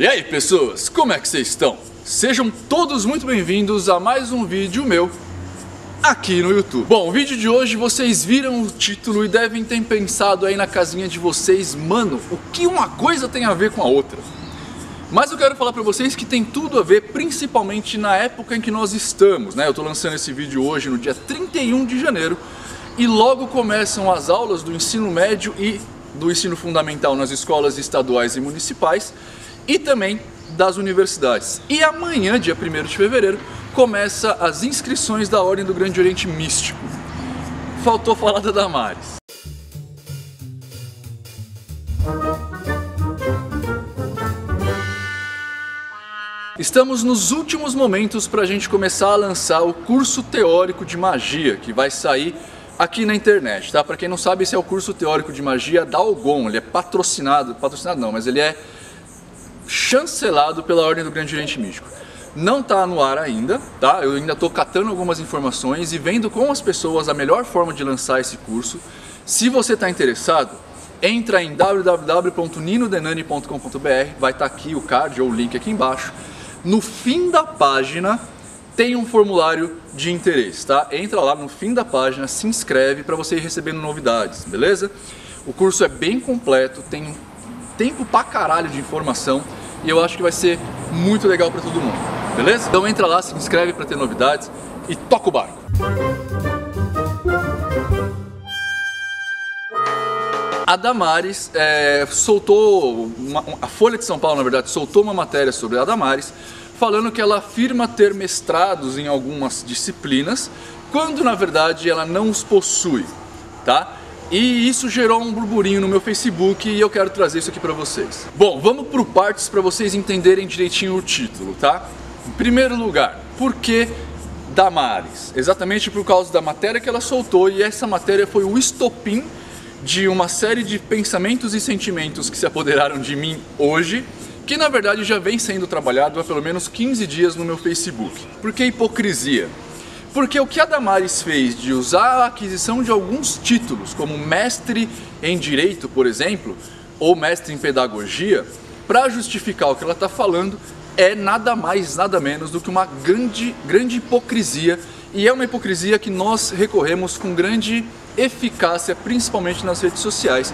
E aí pessoas, como é que vocês estão? Sejam todos muito bem-vindos a mais um vídeo meu aqui no YouTube. Bom, o vídeo de hoje vocês viram o título e devem ter pensado aí na casinha de vocês, mano, o que uma coisa tem a ver com a outra? Mas eu quero falar pra vocês que tem tudo a ver, principalmente na época em que nós estamos, né? Eu tô lançando esse vídeo hoje no dia 31 de janeiro e logo começam as aulas do ensino médio e do ensino fundamental nas escolas estaduais e municipais e também das universidades. E amanhã, dia 1º de fevereiro, começa as inscrições da Ordem do Grande Oriente Místico. Faltou falar da Damares. Estamos nos últimos momentos para a gente começar a lançar o curso teórico de magia, que vai sair aqui na internet, tá? Para quem não sabe, esse é o curso teórico de magia da Algon. Ele é patrocinado não, mas ele é chancelado pela Ordem do Grande Oriente Místico. Não está no ar ainda, tá? Eu ainda estou catando algumas informações e vendo com as pessoas a melhor forma de lançar esse curso. Se você está interessado, entra em www.ninodenani.com.br, vai estar aqui o card ou o link aqui embaixo. No fim da página tem um formulário de interesse, tá? Entra lá no fim da página, se inscreve para você ir recebendo novidades, beleza? O curso é bem completo, tem tempo pra caralho de informação e eu acho que vai ser muito legal para todo mundo, beleza? Então entra lá, se inscreve para ter novidades e toca o barco! A Damares a Folha de São Paulo, na verdade, soltou uma matéria sobre a Damares, falando que ela afirma ter mestrados em algumas disciplinas, quando na verdade ela não os possui, tá? E isso gerou um burburinho no meu Facebook e eu quero trazer isso aqui pra vocês. Bom, vamos por partes para vocês entenderem direitinho o título, tá? Em primeiro lugar, por que Damares? Exatamente por causa da matéria que ela soltou, e essa matéria foi o estopim de uma série de pensamentos e sentimentos que se apoderaram de mim hoje, que na verdade já vem sendo trabalhado há pelo menos 15 dias no meu Facebook. Por que hipocrisia? Porque o que a Damares fez de usar a aquisição de alguns títulos, como mestre em Direito, por exemplo, ou mestre em Pedagogia, para justificar o que ela está falando, é nada mais, nada menos do que uma grande hipocrisia, e é uma hipocrisia que nós recorremos com grande eficácia, principalmente nas redes sociais,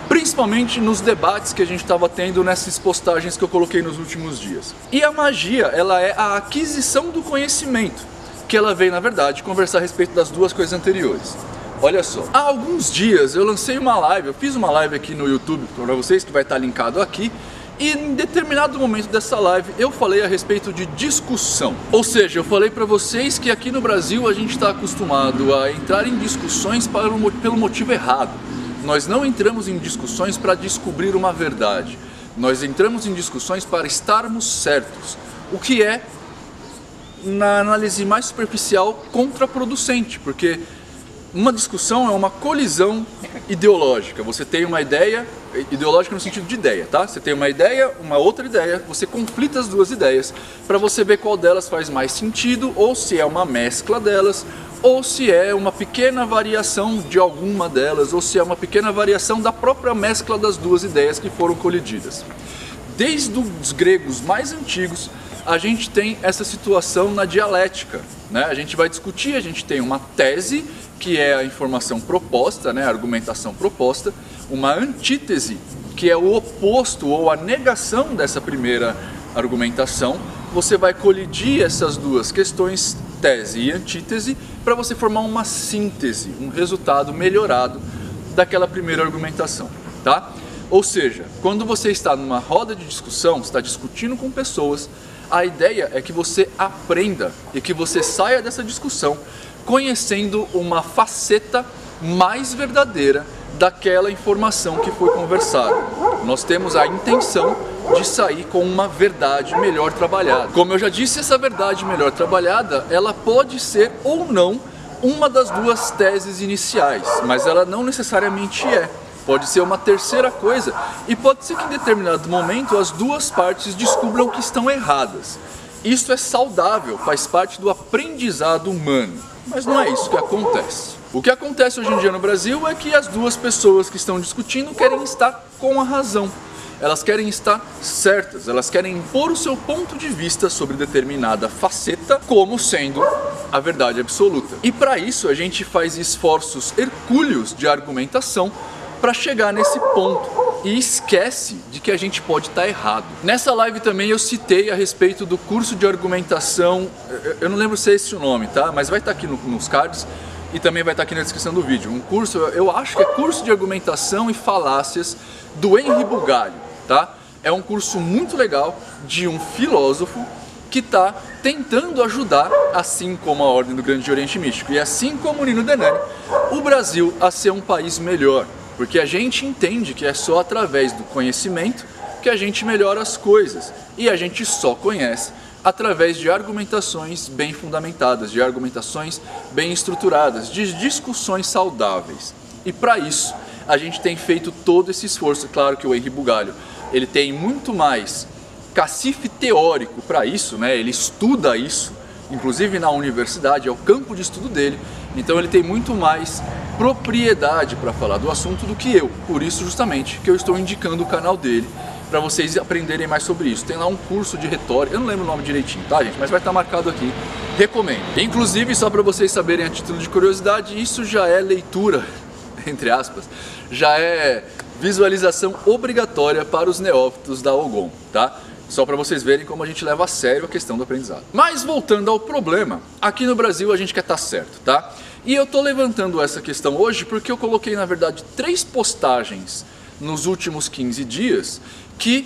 principalmente nos debates que a gente estava tendo nessas postagens que eu coloquei nos últimos dias. E a magia, ela é a aquisição do conhecimento, que ela veio, na verdade, conversar a respeito das duas coisas anteriores. Olha só, há alguns dias eu lancei uma live, eu fiz uma live aqui no YouTube para vocês, que vai estar linkado aqui, e em determinado momento dessa live eu falei a respeito de discussão. Ou seja, eu falei para vocês que aqui no Brasil a gente está acostumado a entrar em discussões pelo motivo errado. Nós não entramos em discussões para descobrir uma verdade. Nós entramos em discussões para estarmos certos. O que é, na análise mais superficial, contraproducente, porque uma discussão é uma colisão ideológica. Você tem uma ideia, ideológica no sentido de ideia, tá? Você tem uma ideia, uma outra ideia, você conflita as duas ideias para você ver qual delas faz mais sentido, ou se é uma mescla delas, ou se é uma pequena variação de alguma delas, ou se é uma pequena variação da própria mescla das duas ideias que foram colididas. Desde os gregos mais antigos, a gente tem essa situação na dialética, né? A gente vai discutir, a gente tem uma tese, que é a informação proposta, né? A argumentação proposta, uma antítese, que é o oposto ou a negação dessa primeira argumentação. Você vai colidir essas duas questões, tese e antítese, para você formar uma síntese, um resultado melhorado daquela primeira argumentação, tá? Ou seja, quando você está numa roda de discussão, está discutindo com pessoas, a ideia é que você aprenda e que você saia dessa discussão conhecendo uma faceta mais verdadeira daquela informação que foi conversada. Nós temos a intenção de sair com uma verdade melhor trabalhada. Como eu já disse, essa verdade melhor trabalhada, ela pode ser ou não uma das duas teses iniciais, mas ela não necessariamente é. Pode ser uma terceira coisa, e pode ser que em determinado momento as duas partes descubram que estão erradas. Isso é saudável, faz parte do aprendizado humano, mas não é isso que acontece. O que acontece hoje em dia no Brasil é que as duas pessoas que estão discutindo querem estar com a razão. elas querem estar certas, elas querem impor o seu ponto de vista sobre determinada faceta como sendo a verdade absoluta. E para isso a gente faz esforços hercúleos de argumentação para chegar nesse ponto e esquece de que a gente pode estar errado. Nessa live também eu citei a respeito do curso de argumentação, eu não lembro se é esse o nome, tá? Mas vai estar aqui nos cards e também vai estar aqui na descrição do vídeo. Um curso, eu acho que é curso de argumentação e falácias do Henri Bugalho, tá? É um curso muito legal de um filósofo que está tentando ajudar, assim como a Ordem do Grande Oriente Místico e assim como o Nino Denani, o Brasil a ser um país melhor. Porque a gente entende que é só através do conhecimento que a gente melhora as coisas. E a gente só conhece através de argumentações bem fundamentadas, de argumentações bem estruturadas, de discussões saudáveis. E para isso, a gente tem feito todo esse esforço. Claro que o Henri Bugalho, ele tem muito mais cacife teórico para isso, né? Ele estuda isso, inclusive na universidade, é o campo de estudo dele. Então ele tem muito mais propriedade para falar do assunto do que eu. Por isso justamente que eu estou indicando o canal dele para vocês aprenderem mais sobre isso. Tem lá um curso de retórica, eu não lembro o nome direitinho, tá gente? Mas vai estar marcado aqui, recomendo. Inclusive, só para vocês saberem a título de curiosidade, isso já é leitura, entre aspas, já é visualização obrigatória para os neófitos da Ogon, tá? Só para vocês verem como a gente leva a sério a questão do aprendizado. Mas voltando ao problema, aqui no Brasil a gente quer estar certo, tá? E eu tô levantando essa questão hoje porque eu coloquei, na verdade, 3 postagens nos últimos 15 dias que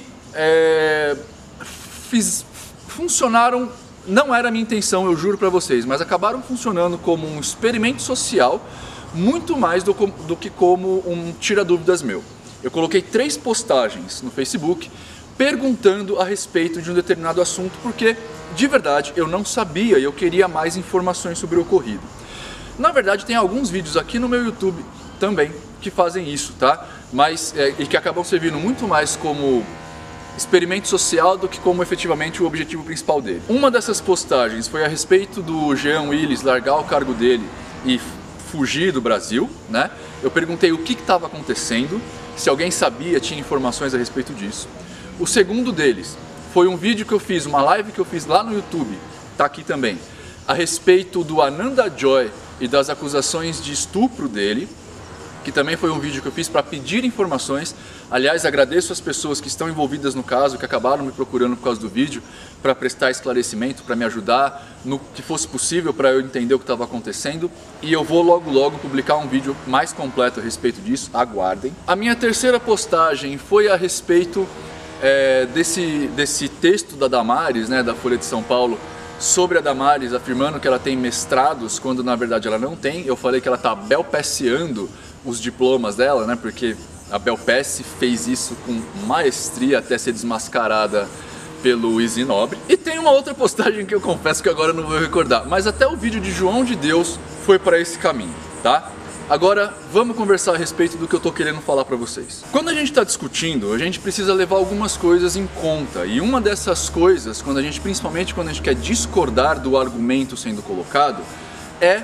funcionaram, não era a minha intenção, eu juro para vocês, mas acabaram funcionando como um experimento social muito mais do que como um tira-dúvidas meu. Eu coloquei 3 postagens no Facebook perguntando a respeito de um determinado assunto porque, de verdade, eu não sabia e eu queria mais informações sobre o ocorrido. Na verdade, tem alguns vídeos aqui no meu YouTube também que fazem isso, tá? Mas, e que acabam servindo muito mais como experimento social do que como efetivamente o objetivo principal dele. Uma dessas postagens foi a respeito do Jean Willis largar o cargo dele e fugir do Brasil, né? Eu perguntei o que estava acontecendo, se alguém sabia, tinha informações a respeito disso. O segundo deles foi um vídeo que eu fiz, uma live que eu fiz lá no YouTube, tá aqui também, a respeito do Ananda Joy e das acusações de estupro dele, que também foi um vídeo que eu fiz para pedir informações. Aliás, agradeço as pessoas que estão envolvidas no caso, que acabaram me procurando por causa do vídeo, para prestar esclarecimento, para me ajudar no que fosse possível para eu entender o que estava acontecendo. E eu vou logo publicar um vídeo mais completo a respeito disso, aguardem. A minha terceira postagem foi a respeito desse texto da Damares, né, da Folha de São Paulo, sobre a Damares, afirmando que ela tem mestrados, quando na verdade ela não tem. Eu falei que ela está belpesseando os diplomas dela, né, porque a Belpesse fez isso com maestria até ser desmascarada pelo Easy Nobre. E tem uma outra postagem que eu confesso que agora eu não vou recordar, mas até o vídeo de João de Deus foi para esse caminho, tá? Agora, vamos conversar a respeito do que eu tô querendo falar para vocês. Quando a gente está discutindo, a gente precisa levar algumas coisas em conta. E uma dessas coisas, principalmente quando a gente quer discordar do argumento sendo colocado, é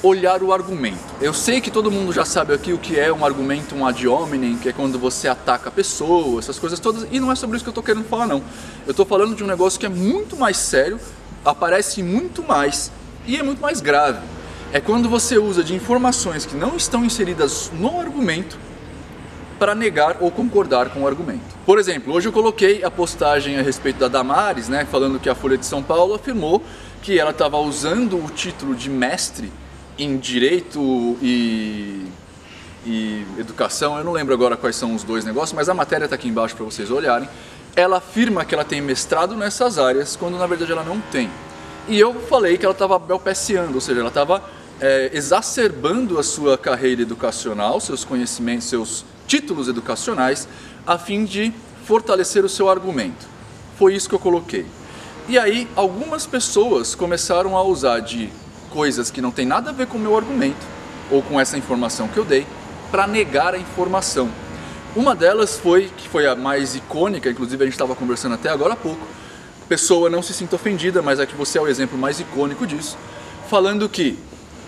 olhar o argumento. Eu sei que todo mundo já sabe aqui o que é um argumento, um ad hominem, que é quando você ataca a pessoa, essas coisas todas, e não é sobre isso que eu tô querendo falar, não. Eu tô falando de um negócio que é muito mais sério, aparece muito mais e é muito mais grave. É quando você usa de informações que não estão inseridas no argumento para negar ou concordar com o argumento. Por exemplo, hoje eu coloquei a postagem a respeito da Damares, né, falando que a Folha de São Paulo afirmou que ela estava usando o título de mestre em Direito e Educação. Eu não lembro agora quais são os dois negócios, mas a matéria está aqui embaixo para vocês olharem. Ela afirma que ela tem mestrado nessas áreas, quando na verdade ela não tem. E eu falei que ela estava belpesseando, ou seja, ela estava exacerbando a sua carreira educacional, seus conhecimentos, seus títulos educacionais, a fim de fortalecer o seu argumento. Foi isso que eu coloquei. E aí, algumas pessoas começaram a usar de coisas que não tem nada a ver com o meu argumento, ou com essa informação que eu dei, para negar a informação. Uma delas que foi a mais icônica, inclusive a gente estava conversando até agora há pouco, pessoa, não se sinta ofendida, mas é que você é o exemplo mais icônico disso, falando que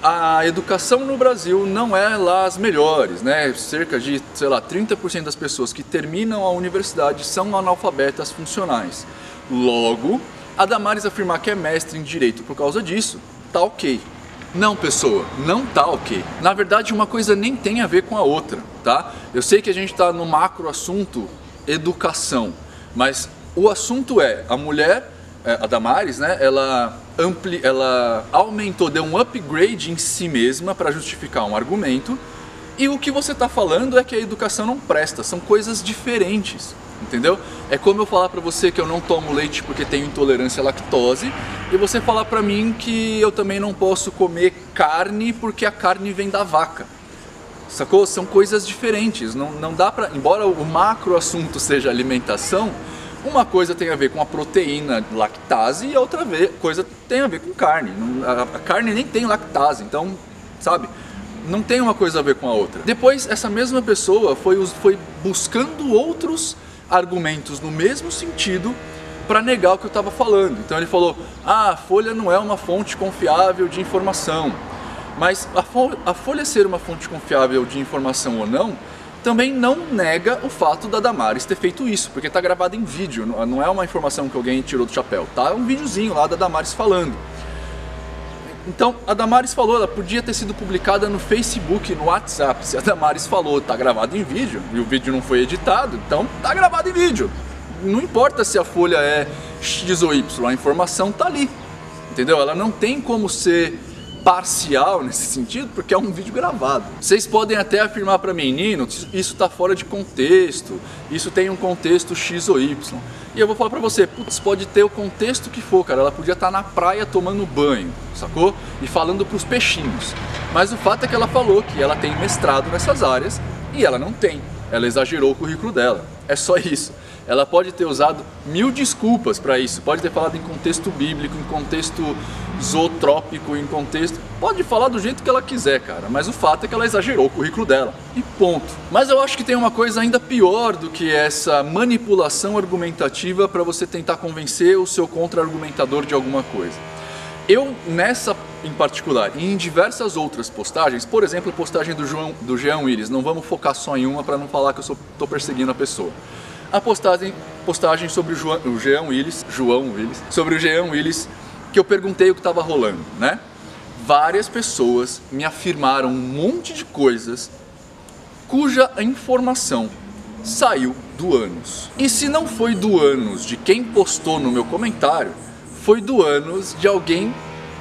a educação no Brasil não é lá as melhores, né? Cerca de, sei lá, 30% das pessoas que terminam a universidade são analfabetas funcionais. Logo, a Damares afirmar que é mestre em Direito por causa disso, tá ok. Não, pessoa, não tá ok. Na verdade, uma coisa nem tem a ver com a outra, tá? Eu sei que a gente tá no macro assunto educação, mas o assunto é, a mulher, a Damares, né, ela aumentou, deu um upgrade em si mesma para justificar um argumento, e o que você tá falando é que a educação não presta, são coisas diferentes. Entendeu? É como eu falar pra você que eu não tomo leite porque tenho intolerância à lactose e você falar pra mim que eu também não posso comer carne porque a carne vem da vaca. Sacou? São coisas diferentes. Não dá pra... Embora o macro assunto seja alimentação, uma coisa tem a ver com a proteína lactase e a outra coisa tem a ver com carne. A carne nem tem lactase, então, sabe? Não tem uma coisa a ver com a outra. Depois, essa mesma pessoa foi buscando outros argumentos no mesmo sentido para negar o que eu estava falando. Então ele falou, a Folha não é uma fonte confiável de informação. Mas a Folha ser uma fonte confiável de informação ou não, também não nega o fato da Damares ter feito isso, porque está gravado em vídeo, não é uma informação que alguém tirou do chapéu, tá? É um videozinho lá da Damares falando. Então, a Damares falou, ela podia ter sido publicada no Facebook, no WhatsApp. Se a Damares falou, tá gravado em vídeo, e o vídeo não foi editado, então tá gravado em vídeo. Não importa se a folha é X ou Y, a informação tá ali, entendeu? Ela não tem como ser parcial nesse sentido, porque é um vídeo gravado. Vocês podem até afirmar pra mim, Nino, isso tá fora de contexto, isso tem um contexto X ou Y. E eu vou falar pra você, putz, pode ter o contexto que for, cara, ela podia estar na praia tomando banho, sacou? E falando pros peixinhos. Mas o fato é que ela falou que ela tem mestrado nessas áreas e ela não tem. Ela exagerou o currículo dela. É só isso. Ela pode ter usado 1000 desculpas para isso. Pode ter falado em contexto bíblico, em contexto zootrópico, em contexto... Pode falar do jeito que ela quiser, cara. Mas o fato é que ela exagerou o currículo dela. E ponto. Mas eu acho que tem uma coisa ainda pior do que essa manipulação argumentativa para você tentar convencer o seu contra-argumentador de alguma coisa. Eu, nessa em particular, e em diversas outras postagens, por exemplo, a postagem do Jean Willis, não vamos focar só em uma para não falar que eu estou perseguindo a pessoa. A postagem sobre o Jean Willis, sobre o Jean Willis, que eu perguntei o que estava rolando, né? Várias pessoas me afirmaram um monte de coisas cuja informação saiu do ânus. E se não foi do ânus de quem postou no meu comentário, foi do ânus de alguém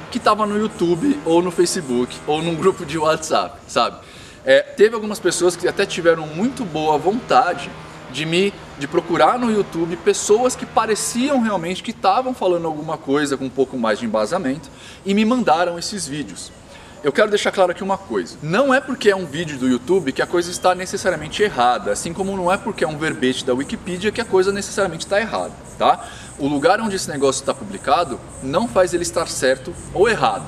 que estava no YouTube, ou no Facebook, ou num grupo de WhatsApp, sabe? Teve algumas pessoas que até tiveram muito boa vontade de procurar no YouTube pessoas que pareciam realmente que estavam falando alguma coisa com um pouco mais de embasamento e me mandaram esses vídeos. Eu quero deixar claro aqui uma coisa, não é porque é um vídeo do YouTube que a coisa está necessariamente errada, assim como não é porque é um verbete da Wikipedia que a coisa necessariamente está errada, tá? O lugar onde esse negócio está publicado não faz ele estar certo ou errado,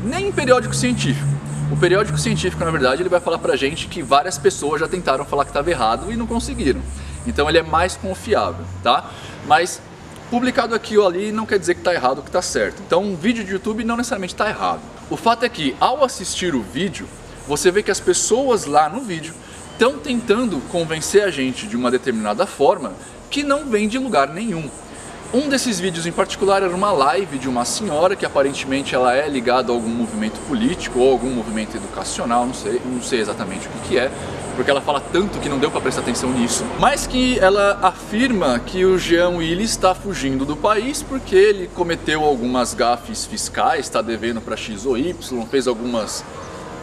nem em periódico científico. O periódico científico, na verdade, ele vai falar pra gente que várias pessoas já tentaram falar que estava errado e não conseguiram. Então ele é mais confiável, tá? Mas publicado aqui ou ali não quer dizer que está errado ou que está certo. Então um vídeo de YouTube não necessariamente está errado. O fato é que ao assistir o vídeo, você vê que as pessoas lá no vídeo estão tentando convencer a gente de uma determinada forma que não vem de lugar nenhum. Um desses vídeos em particular era uma live de uma senhora que aparentemente ela é ligada a algum movimento político ou algum movimento educacional, não sei exatamente o que é, porque ela fala tanto que não deu para prestar atenção nisso, mas que ela afirma que o Jean Willis está fugindo do país porque ele cometeu algumas gafes fiscais, está devendo para X ou Y, fez algumas...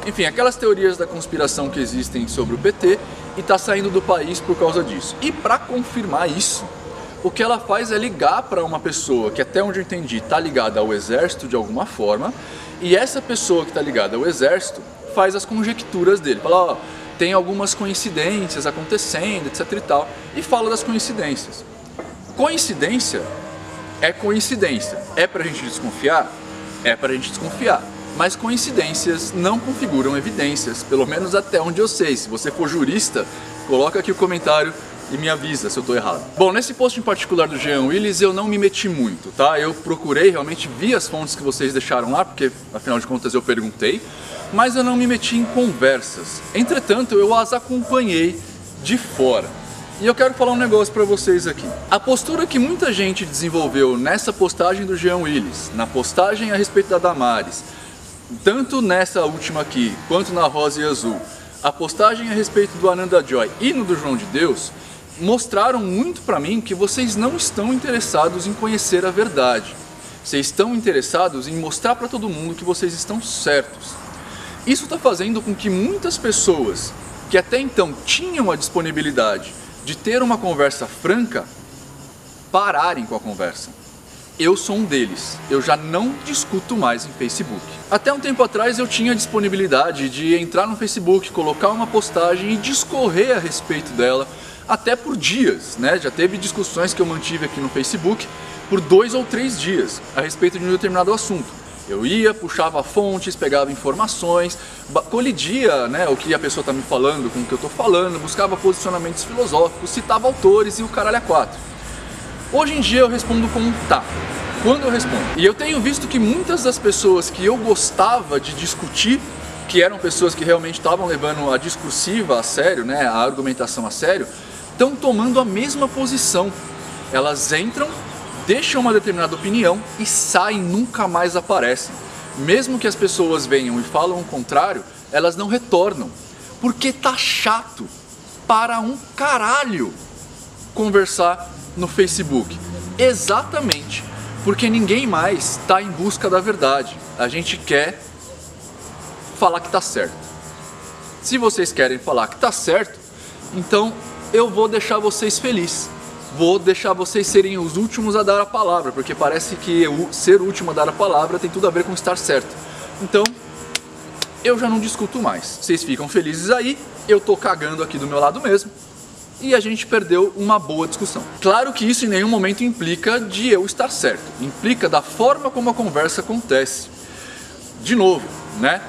Enfim, aquelas teorias da conspiração que existem sobre o PT e está saindo do país por causa disso. E para confirmar isso, o que ela faz é ligar para uma pessoa que, até onde eu entendi, está ligada ao exército de alguma forma, e essa pessoa que está ligada ao exército faz as conjecturas dele. Fala, ó, tem algumas coincidências acontecendo, etc e tal, e fala das coincidências. Coincidência é coincidência. É pra gente desconfiar? É pra gente desconfiar. Mas coincidências não configuram evidências, pelo menos até onde eu sei. Se você for jurista, coloca aqui o comentário e me avisa se eu tô errado. Bom, nesse post em particular do Jean Willis eu não me meti muito, tá? Eu procurei, realmente vi as fontes que vocês deixaram lá, porque afinal de contas eu perguntei, mas eu não me meti em conversas. Entretanto, eu as acompanhei de fora. E eu quero falar um negócio pra vocês aqui. A postura que muita gente desenvolveu nessa postagem do Jean Willis, na postagem a respeito da Damares, tanto nessa última aqui, quanto na Rosa e Azul, a postagem a respeito do Ananda Joy e no do João de Deus, mostraram muito pra mim que vocês não estão interessados em conhecer a verdade. Vocês estão interessados em mostrar pra todo mundo que vocês estão certos. Isso está fazendo com que muitas pessoas que até então tinham a disponibilidade de ter uma conversa franca, pararem com a conversa. Eu sou um deles, eu já não discuto mais em Facebook. Até um tempo atrás eu tinha a disponibilidade de entrar no Facebook, colocar uma postagem e discorrer a respeito dela, até por dias, né? Já teve discussões que eu mantive aqui no Facebook por 2 ou 3 dias, a respeito de um determinado assunto. Eu ia, puxava fontes, pegava informações, colidia, né, o que a pessoa está me falando com o que eu estou falando, buscava posicionamentos filosóficos, citava autores e o caralho a 4. Hoje em dia eu respondo com um tá, quando eu respondo. E eu tenho visto que muitas das pessoas que eu gostava de discutir, que eram pessoas que realmente estavam levando a discursiva a sério, né, a argumentação a sério, estão tomando a mesma posição. Elas entram, deixam uma determinada opinião e saem, nunca mais aparecem. Mesmo que as pessoas venham e falam o contrário, elas não retornam. Porque tá chato para um caralho conversar no Facebook. Exatamente porque ninguém mais está em busca da verdade. A gente quer falar que tá certo. Se vocês querem falar que tá certo, então eu vou deixar vocês felizes. Vou deixar vocês serem os últimos a dar a palavra, porque parece que ser o último a dar a palavra tem tudo a ver com estar certo. Então, eu já não discuto mais. Vocês ficam felizes aí, eu tô cagando aqui do meu lado mesmo, e a gente perdeu uma boa discussão. Claro que isso em nenhum momento implica de eu estar certo, implica da forma como a conversa acontece. De novo, né?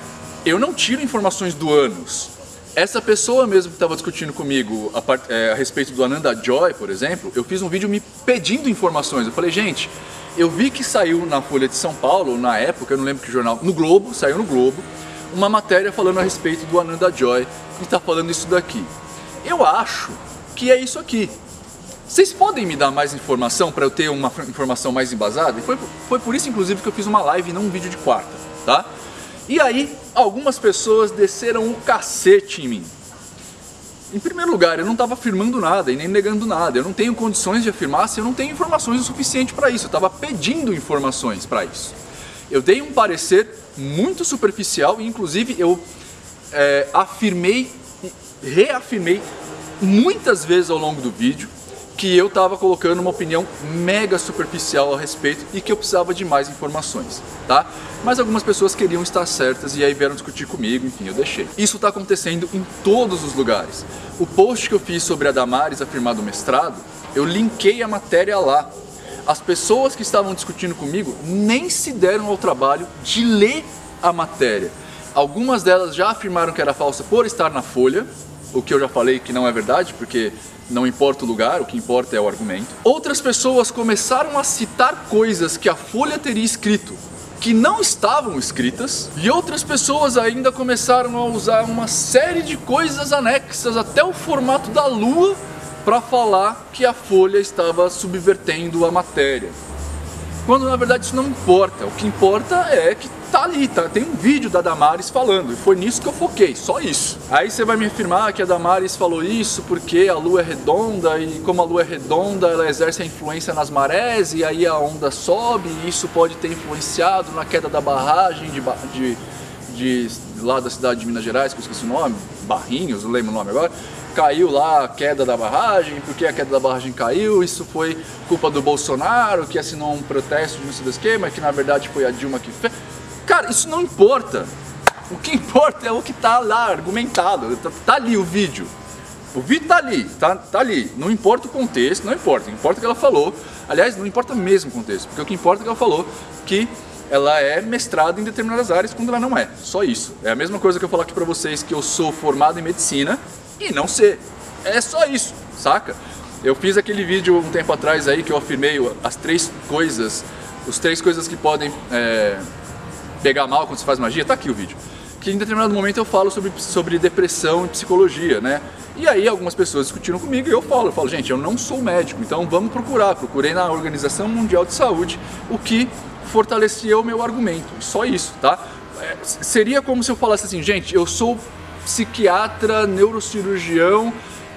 Eu não tiro informações do ânus. Essa pessoa mesmo que estava discutindo comigo a respeito do Ananda Joy, por exemplo, eu fiz um vídeo me pedindo informações. Eu falei, gente, eu vi que saiu na Folha de São Paulo, na época, eu não lembro que jornal, no Globo, saiu no Globo, uma matéria falando a respeito do Ananda Joy, que está falando isso daqui. Eu acho que é isso aqui. Vocês podem me dar mais informação para eu ter uma informação mais embasada? E foi por isso, inclusive, que eu fiz uma live e não um vídeo de quarta, tá? E aí, algumas pessoas desceram o cacete em mim. Em primeiro lugar, eu não estava afirmando nada e nem negando nada. Eu não tenho condições de afirmar se eu não tenho informações o suficiente para isso. Eu estava pedindo informações para isso. Eu dei um parecer muito superficial e, inclusive, eu afirmei e reafirmei muitas vezes ao longo do vídeo que eu estava colocando uma opinião mega superficial a respeito e que eu precisava de mais informações, tá? Mas algumas pessoas queriam estar certas e aí vieram discutir comigo, enfim, eu deixei. Isso está acontecendo em todos os lugares. O post que eu fiz sobre a Damares afirmar do mestrado, eu linkei a matéria lá. As pessoas que estavam discutindo comigo nem se deram ao trabalho de ler a matéria. Algumas delas já afirmaram que era falsa por estar na Folha, o que eu já falei que não é verdade, porque não importa o lugar, o que importa é o argumento. Outras pessoas começaram a citar coisas que a Folha teria escrito, que não estavam escritas, e outras pessoas ainda começaram a usar uma série de coisas anexas, até o formato da Lua, para falar que a Folha estava subvertendo a matéria. Quando na verdade isso não importa, o que importa é que tá ali, tem um vídeo da Damares falando, e foi nisso que eu foquei, só isso. Aí você vai me afirmar que a Damares falou isso porque a Lua é redonda, e como a Lua é redonda, ela exerce a influência nas marés, e aí a onda sobe, e isso pode ter influenciado na queda da barragem lá da cidade de Minas Gerais, que eu esqueci o nome, Barrinhos, não lembro o nome agora. Caiu lá a queda da barragem, porque a queda da barragem caiu, isso foi culpa do Bolsonaro, que assinou um protesto de não sei do esquema, que na verdade foi a Dilma que fez. Cara, isso não importa. O que importa é o que tá lá argumentado, tá ali o vídeo. O vídeo tá ali, tá ali. Não importa o contexto, não importa. O que ela falou. Aliás, não importa mesmo o contexto, porque o que importa é que ela falou que ela é mestrada em determinadas áreas quando ela não é. Só isso. É a mesma coisa que eu falar aqui pra vocês que eu sou formado em medicina e não ser. É só isso. saca? Eu fiz aquele vídeo um tempo atrás aí que eu afirmei as 3 coisas que podem pegar mal quando você faz magia. Tá aqui o vídeo. Que em determinado momento eu falo sobre depressão e psicologia, né? E aí algumas pessoas discutiram comigo e eu falo, gente, eu não sou médico, então vamos procurar. Procurei na Organização Mundial de Saúde o que fortalecia o meu argumento, só isso, tá? Seria como se eu falasse assim, gente, eu sou psiquiatra, neurocirurgião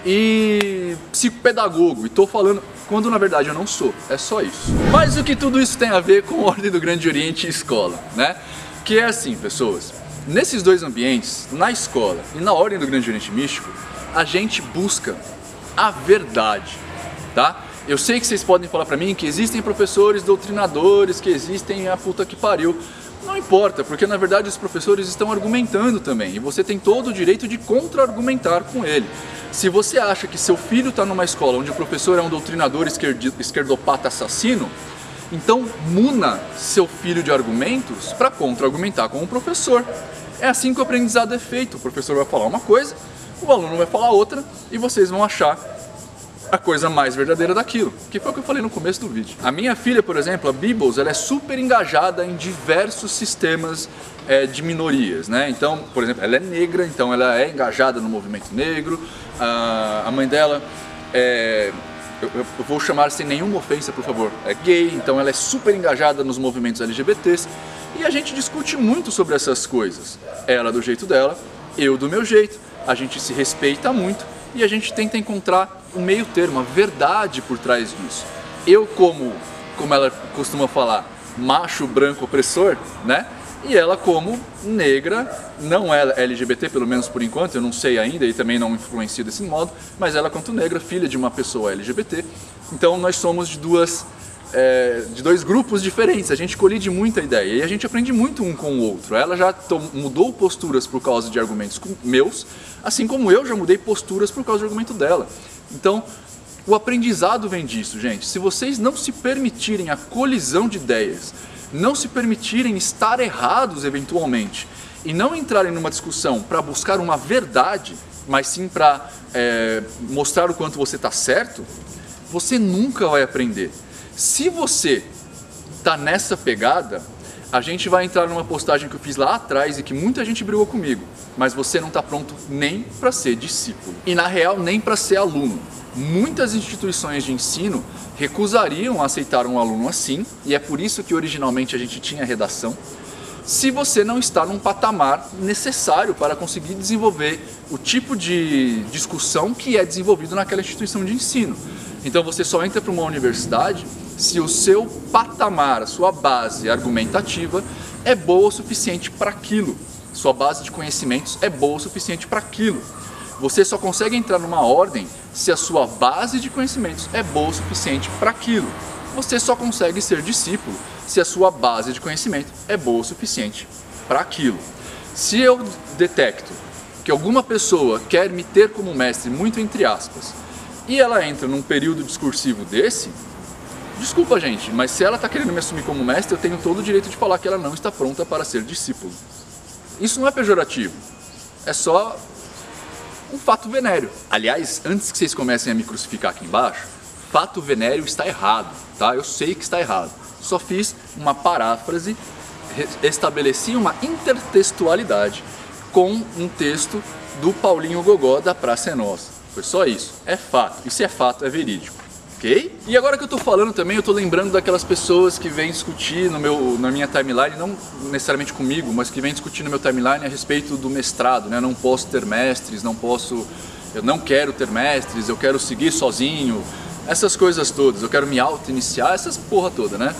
e psicopedagogo e tô falando, quando na verdade eu não sou, é só isso. Mas o que tudo isso tem a ver com a Ordem do Grande Oriente e escola, né? Que é assim, pessoas, nesses 2 ambientes, na escola e na Ordem do Grande Oriente Místico, a gente busca a verdade, tá? Eu sei que vocês podem falar pra mim que existem professores doutrinadores, que existem a puta que pariu. Não importa, porque na verdade os professores estão argumentando também e você tem todo o direito de contra-argumentar com ele. Se você acha que seu filho está numa escola onde o professor é um doutrinador esquerdopata assassino, então muna seu filho de argumentos para contra-argumentar com o professor. É assim que o aprendizado é feito. O professor vai falar uma coisa, o aluno vai falar outra e vocês vão achar a coisa mais verdadeira daquilo, que foi o que eu falei no começo do vídeo. A minha filha, por exemplo, a Bibbles, ela é super engajada em diversos sistemas de minorias, né? Então, por exemplo, ela é negra, então ela é engajada no movimento negro. A mãe dela eu vou chamar sem nenhuma ofensa, por favor, é gay, então ela é super engajada nos movimentos LGBTs. E a gente discute muito sobre essas coisas. Ela do jeito dela, eu do meu jeito. A gente se respeita muito e a gente tenta encontrar um meio termo, a verdade por trás disso. Eu como ela costuma falar, macho branco opressor, né? E ela como negra, não é LGBT, pelo menos por enquanto, eu não sei ainda e também não influencio desse modo, mas ela quanto negra, filha de uma pessoa LGBT. Então nós somos de 2 grupos diferentes, a gente colide muita ideia e a gente aprende muito um com o outro. Ela já mudou posturas por causa de argumentos meus, assim como eu já mudei posturas por causa do argumento dela. Então, o aprendizado vem disso, gente. Se vocês não se permitirem a colisão de ideias, não se permitirem estar errados eventualmente e não entrarem numa discussão para buscar uma verdade, mas sim para mostrar o quanto você está certo, você nunca vai aprender. Se você tá nessa pegada, a gente vai entrar numa postagem que eu fiz lá atrás e que muita gente brigou comigo, mas você não está pronto nem para ser discípulo e na real nem para ser aluno. Muitas instituições de ensino recusariam aceitar um aluno assim, e é por isso que originalmente a gente tinha redação, se você não está num patamar necessário para conseguir desenvolver o tipo de discussão que é desenvolvido naquela instituição de ensino. Então você só entra para uma universidade se o seu patamar, a sua base argumentativa é boa o suficiente para aquilo. Sua base de conhecimentos é boa o suficiente para aquilo. Você só consegue entrar numa ordem se a sua base de conhecimentos é boa o suficiente para aquilo. Você só consegue ser discípulo se a sua base de conhecimento é boa o suficiente para aquilo. Se eu detecto que alguma pessoa quer me ter como mestre, muito entre aspas, e ela entra num período discursivo desse, desculpa gente, mas se ela está querendo me assumir como mestre, eu tenho todo o direito de falar que ela não está pronta para ser discípulo. Isso não é pejorativo, é só um fato venéreo. Aliás, antes que vocês comecem a me crucificar aqui embaixo, fato venéreo está errado, tá? Eu sei que está errado. Só fiz uma paráfrase, estabeleci uma intertextualidade com um texto do Paulinho Gogó da Praça é Nossa. Foi só isso. É fato. E se é fato, é verídico. Ok? E agora que eu tô falando também, eu tô lembrando daquelas pessoas que vêm discutir na minha timeline, não necessariamente comigo, mas que vêm discutir no meu timeline a respeito do mestrado, né? Eu não posso ter mestres, eu não quero ter mestres, eu quero seguir sozinho, essas coisas todas, eu quero me auto-iniciar, essas porra toda, né?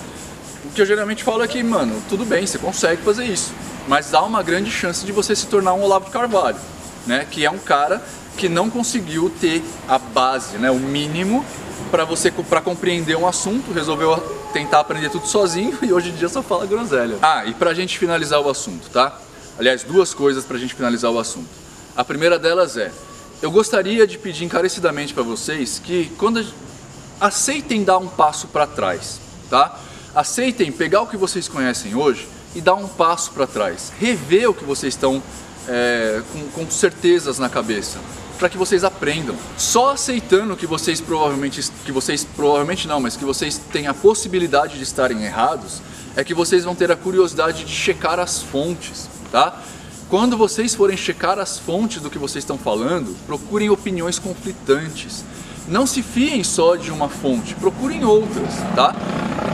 O que eu geralmente falo é que, mano, tudo bem, você consegue fazer isso, mas há uma grande chance de você se tornar um Olavo de Carvalho, né? Que é um cara que não conseguiu ter a base, né? O mínimo para compreender um assunto, resolveu tentar aprender tudo sozinho e hoje em dia só fala groselha. Ah, e pra gente finalizar o assunto, tá? Aliás, 2 coisas pra gente finalizar o assunto. A primeira delas é, eu gostaria de pedir encarecidamente para vocês que aceitem dar um passo para trás, tá? Aceitem pegar o que vocês conhecem hoje e dar um passo para trás, rever o que vocês estão com certezas na cabeça para que vocês aprendam. Só aceitando que vocês provavelmente não, mas que vocês têm a possibilidade de estarem errados, é que vocês vão ter a curiosidade de checar as fontes, tá? Quando vocês forem checar as fontes do que vocês estão falando, procurem opiniões conflitantes. Não se fiem só de uma fonte, procurem outras, tá?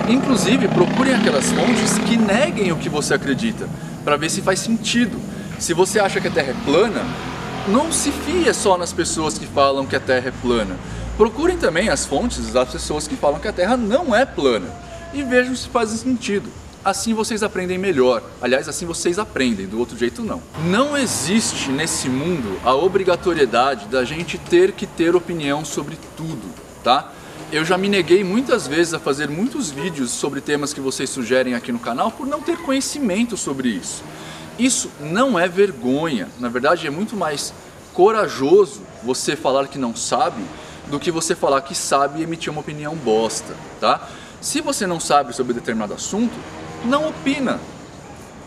Inclusive, procurem aquelas fontes que neguem o que você acredita, para ver se faz sentido. Se você acha que a Terra é plana, não se fie só nas pessoas que falam que a Terra é plana. Procurem também as fontes das pessoas que falam que a Terra não é plana e vejam se faz sentido. Assim vocês aprendem melhor. Aliás, assim vocês aprendem, do outro jeito não. Não existe nesse mundo a obrigatoriedade da gente ter que ter opinião sobre tudo, tá? Eu já me neguei muitas vezes a fazer muitos vídeos sobre temas que vocês sugerem aqui no canal por não ter conhecimento sobre isso. Isso não é vergonha, na verdade é muito mais corajoso você falar que não sabe do que você falar que sabe e emitir uma opinião bosta, tá? Se você não sabe sobre determinado assunto, não opina.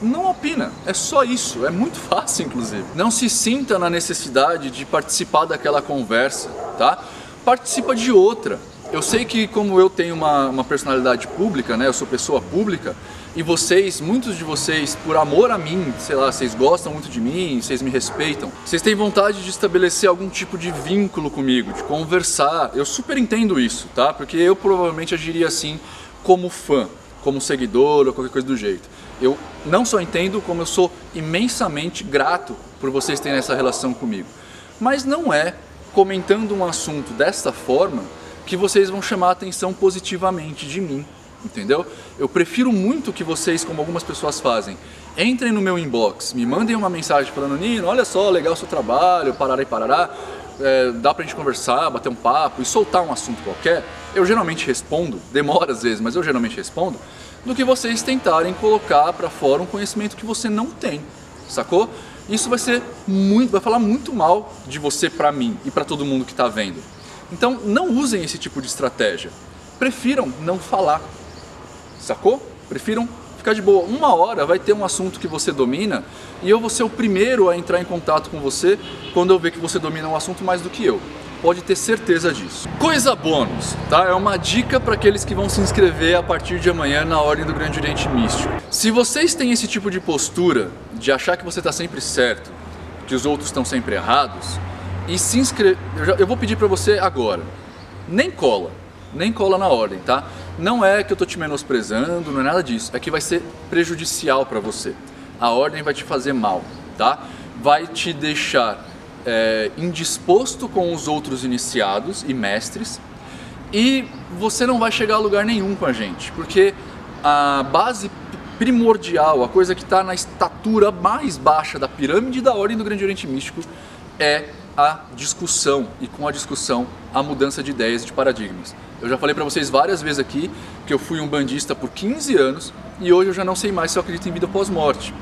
Não opina, é só isso, é muito fácil inclusive. Não se sinta na necessidade de participar daquela conversa, tá? Participa de outra. Eu sei que como eu tenho uma personalidade pública, né, eu sou pessoa pública, e vocês, muitos de vocês, por amor a mim, sei lá, vocês gostam muito de mim, vocês me respeitam, vocês têm vontade de estabelecer algum tipo de vínculo comigo, de conversar, eu super entendo isso, tá? Porque eu provavelmente agiria assim como fã, como seguidor ou qualquer coisa do jeito. Eu não só entendo, como eu sou imensamente grato por vocês terem essa relação comigo. Mas não é comentando um assunto desta forma que vocês vão chamar a atenção positivamente de mim, entendeu? Eu prefiro muito que vocês, como algumas pessoas fazem, entrem no meu inbox, me mandem uma mensagem falando: Nino, olha só, legal o seu trabalho, parará e parará, dá pra gente conversar, bater um papo e soltar um assunto qualquer. Eu geralmente respondo, demora às vezes, mas eu geralmente respondo, do que vocês tentarem colocar pra fora um conhecimento que você não tem, sacou? Isso vai falar muito mal de você pra mim e pra todo mundo que tá vendo. Então não usem esse tipo de estratégia, prefiram não falar, sacou? Prefiram ficar de boa. Uma hora vai ter um assunto que você domina e eu vou ser o primeiro a entrar em contato com você quando eu ver que você domina um assunto mais do que eu. Pode ter certeza disso. Coisa bônus, tá? É uma dica para aqueles que vão se inscrever a partir de amanhã na Ordem do Grande Oriente Místico. Se vocês têm esse tipo de postura de achar que você está sempre certo, que os outros estão sempre errados, e se inscrever, eu vou pedir para você agora, nem cola na Ordem, tá? Não é que eu tô te menosprezando, não é nada disso, é que vai ser prejudicial para você. A Ordem vai te fazer mal, tá? Vai te deixar indisposto com os outros iniciados e mestres, e você não vai chegar a lugar nenhum com a gente, porque a base primordial, a coisa que está na estatura mais baixa da pirâmide da Ordem do Grande Oriente Místico é a discussão, e com a discussão a mudança de ideias e de paradigmas. Eu já falei para vocês várias vezes aqui que eu fui um bandista por 15 anos e hoje eu já não sei mais se eu acredito em vida pós-morte.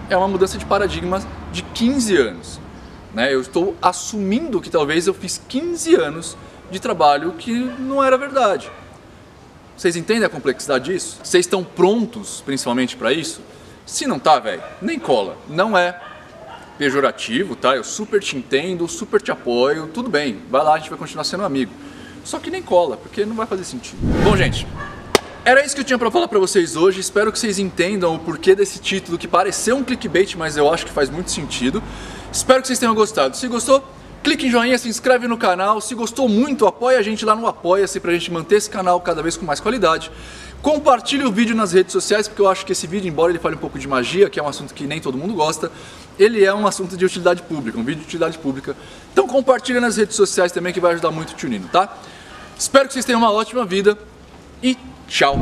É uma mudança de paradigma de 15 anos. Né? Eu estou assumindo que talvez eu fiz 15 anos de trabalho que não era verdade. Vocês entendem a complexidade disso? Vocês estão prontos principalmente para isso? Se não tá, velho, nem cola. Não é pejorativo, tá? Eu super te entendo, super te apoio, tudo bem, vai lá, a gente vai continuar sendo amigo. Só que nem cola, porque não vai fazer sentido. Bom, gente, era isso que eu tinha pra falar pra vocês hoje. Espero que vocês entendam o porquê desse título, que pareceu um clickbait, mas eu acho que faz muito sentido. Espero que vocês tenham gostado. Se gostou, clique em joinha, se inscreve no canal. Se gostou muito, apoia a gente lá no Apoia-se pra gente manter esse canal cada vez com mais qualidade. Compartilhe o vídeo nas redes sociais, porque eu acho que esse vídeo, embora ele fale um pouco de magia, que é um assunto que nem todo mundo gosta, ele é um assunto de utilidade pública, um vídeo de utilidade pública. Então compartilha nas redes sociais também, que vai ajudar muito o tio Nino, tá? Espero que vocês tenham uma ótima vida e tchau!